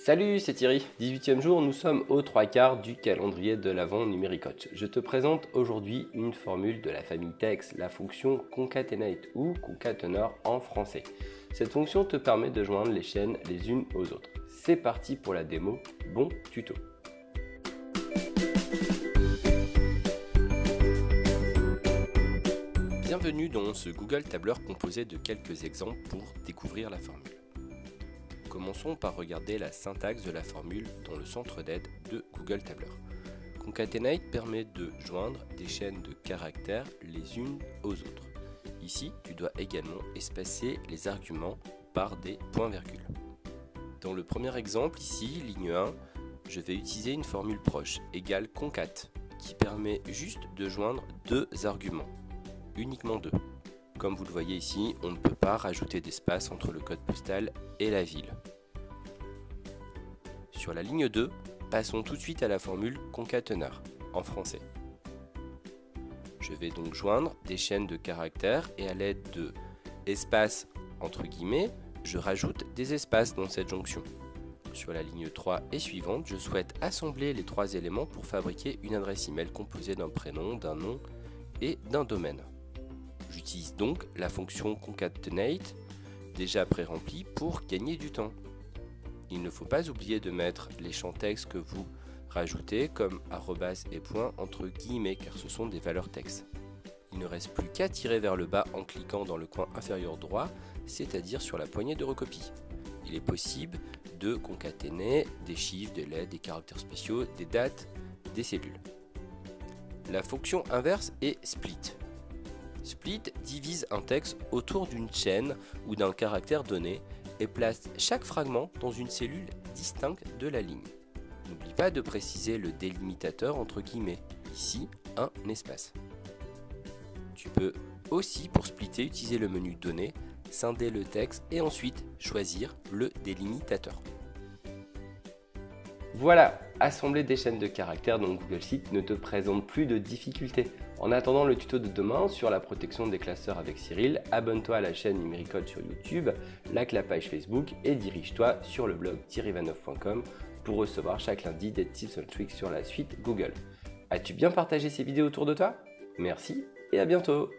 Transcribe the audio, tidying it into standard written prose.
Salut, c'est Thierry. 18e jour, nous sommes aux 3/4 du calendrier de l'Avent Numéricoach. Je te présente aujourd'hui une formule de la famille TeX, la fonction concatenate ou concateneur en français. Cette fonction te permet de joindre les chaînes les unes aux autres. C'est parti pour la démo, bon tuto. Bienvenue dans ce Google Tableur composé de quelques exemples pour découvrir la formule. Commençons par regarder la syntaxe de la formule dans le centre d'aide de Google Tableur. Concatenate permet de joindre des chaînes de caractères les unes aux autres. Ici, tu dois également espacer les arguments par des points-virgules. Dans le premier exemple, ici, ligne 1, je vais utiliser une formule proche, égale concat, qui permet juste de joindre deux arguments, uniquement deux. Comme vous le voyez ici, on ne peut pas rajouter d'espace entre le code postal et la ville. Sur la ligne 2, passons tout de suite à la formule concateneur, en français. Je vais donc joindre des chaînes de caractères et à l'aide de espaces entre guillemets, je rajoute des espaces dans cette jonction. Sur la ligne 3 et suivante, je souhaite assembler les trois éléments pour fabriquer une adresse email composée d'un prénom, d'un nom et d'un domaine. J'utilise donc la fonction concatenate, déjà pré-remplie, pour gagner du temps. Il ne faut pas oublier de mettre les champs texte que vous rajoutez, comme arrobas et point entre guillemets, car ce sont des valeurs texte. Il ne reste plus qu'à tirer vers le bas en cliquant dans le coin inférieur droit, c'est-à-dire sur la poignée de recopie. Il est possible de concaténer des chiffres, des lettres, des caractères spéciaux, des dates, des cellules. La fonction inverse est split. Split divise un texte autour d'une chaîne ou d'un caractère donné et place chaque fragment dans une cellule distincte de la ligne. N'oublie pas de préciser le délimitateur entre guillemets, ici un espace. Tu peux aussi pour splitter utiliser le menu Données, scinder le texte et ensuite choisir le délimitateur. Voilà, assembler des chaînes de caractères dans Google Sheets ne te présente plus de difficultés. En attendant le tuto de demain sur la protection des classeurs avec Cyril, abonne-toi à la chaîne Numéricoach sur YouTube, like la page Facebook et dirige-toi sur le blog thierryvanhoff.com pour recevoir chaque lundi des tips and tricks sur la suite Google. As-tu bien partagé ces vidéos autour de toi? Merci et à bientôt!